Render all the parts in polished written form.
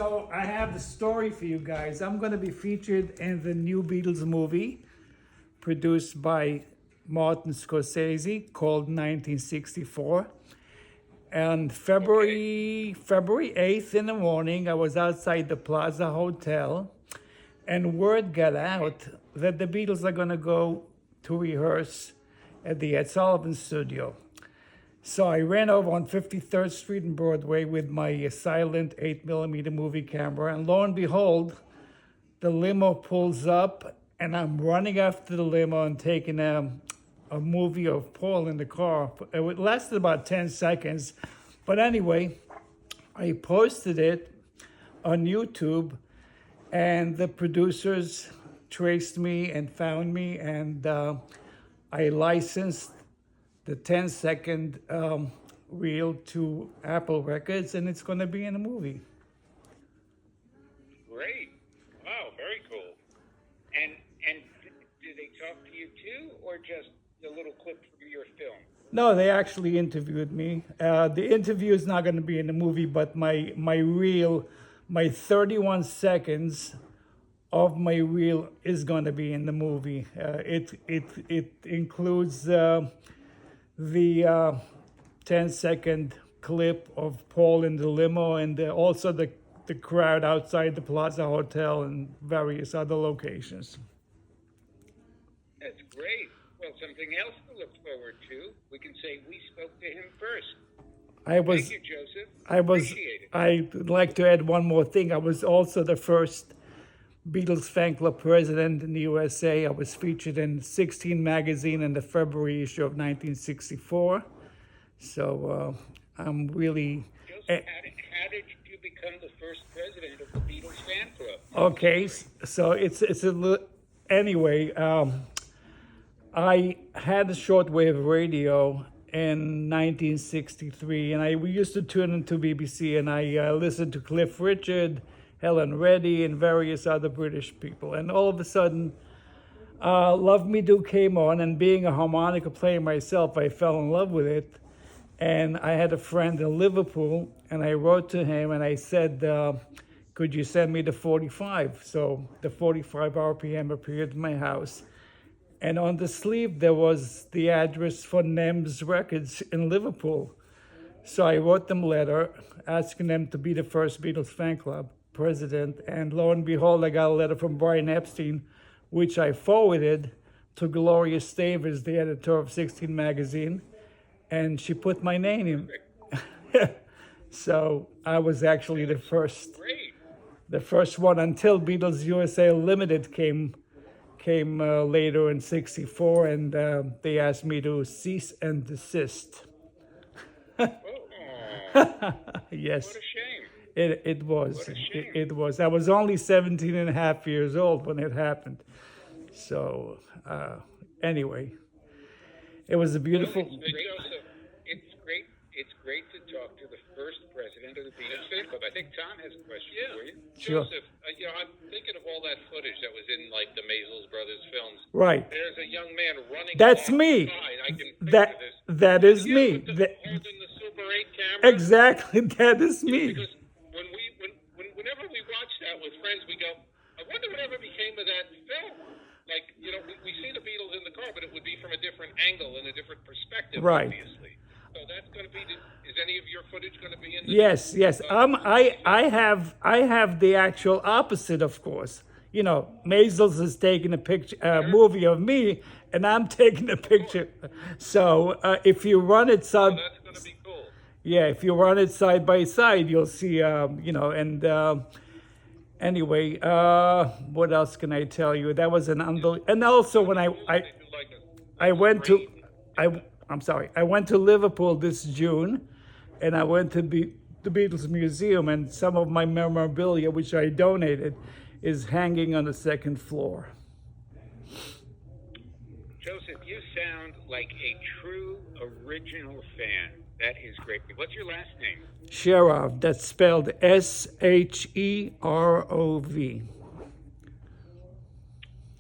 So I have the story for you guys. I'm going to be featured in the new Beatles movie produced by Martin Scorsese called 1964. And February 8th in the morning, I was outside the Plaza Hotel, and word got out that the Beatles are going to go to rehearse at the Ed Sullivan studio. So I ran over on 53rd Street and Broadway with my silent 8mm movie camera, and lo and behold, the limo pulls up, and I'm running after the limo and taking a movie of Paul in the car. It lasted about 10 seconds, but anyway, I posted it on YouTube, and the producers traced me and found me, and I licensed the 10-second reel to Apple Records, and it's going to be in a movie. Great! Wow, very cool. And did they talk to you too, or just a little clip from your film? No, they actually interviewed me. The interview is not going to be in the movie, but my reel, my 31 seconds of my reel is going to be in the movie. It includes the 10-second clip of Paul in the limo, and also the crowd outside the Plaza Hotel and various other locations. That's great. Well, something else to look forward to. We can say we spoke to him first. Thank you, Joseph. Appreciate it. I'd like to add one more thing. I was also the first Beatles fan club president in the USA. I was featured in 16 magazine in the February issue of 1964. So I'm really... Joseph, how did you become the first president of the Beatles fan club? Okay, so it's a little... Anyway, I had a shortwave radio in 1963, and we used to tune into BBC, and I listened to Cliff Richard, Helen Reddy, and various other British people. And all of a sudden, Love Me Do came on, and being a harmonica player myself, I fell in love with it. And I had a friend in Liverpool, and I wrote to him, and I said, could you send me the 45? So the 45 RPM appeared in my house. And on the sleeve, there was the address for NEMS Records in Liverpool. So I wrote them a letter asking them to be the first Beatles fan club president. And lo and behold, I got a letter from Brian Epstein, which I forwarded to Gloria Stavers, the editor of 16 magazine. And she put my name in. So I was actually the first one until Beatles USA Limited came later in '64, and they asked me to cease and desist. Yes. What a shame. It was. What a shame. It was. I was only 17 and a half years old when it happened. So anyway, it was a beautiful... Joseph, it's great to talk to the first president of the Beatles fan club. I think Tom has a question for you. Sure. Joseph, I'm thinking of all that footage that was in like the Maisels brothers films. Right. There's a young man running. That's along me. the side. I can picture this. That is You me. with holding the Super 8 camera. Exactly, that is me. Because whenever we watch that with friends, we go, I wonder whatever became of that film. Like, we see the Beatles in the car, but it would be from a different angle and a different perspective, Right. obviously. So that's going to be. Is any of your footage going to be in? Yes. I have the actual opposite, of course. Maisels is taking a picture, movie of me, and I'm taking a picture. So if you run it that's going to be cool. yeah, if you run it side by side, you'll see. And anyway, what else can I tell you? That was an unbelievable. And also when I went to Liverpool this June, and I went to the Beatles Museum, and some of my memorabilia, which I donated, is hanging on the second floor. Joseph, you sound like a true original fan. That is great. What's your last name? Sherov. That's spelled Sherov.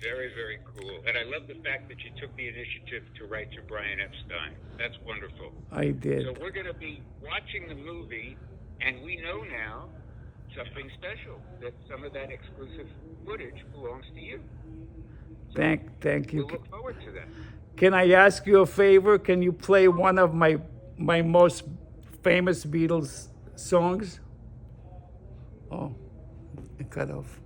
Very, very cool. And I love the fact that you took the initiative to write to Brian Epstein. That's wonderful. I did. So we're going to be watching the movie, and we know now something special. That some of that exclusive footage belongs to you. So Thank you. we'll look forward to that. Can I ask you a favor? Can you play one of my most famous Beatles songs? Oh, it cut off.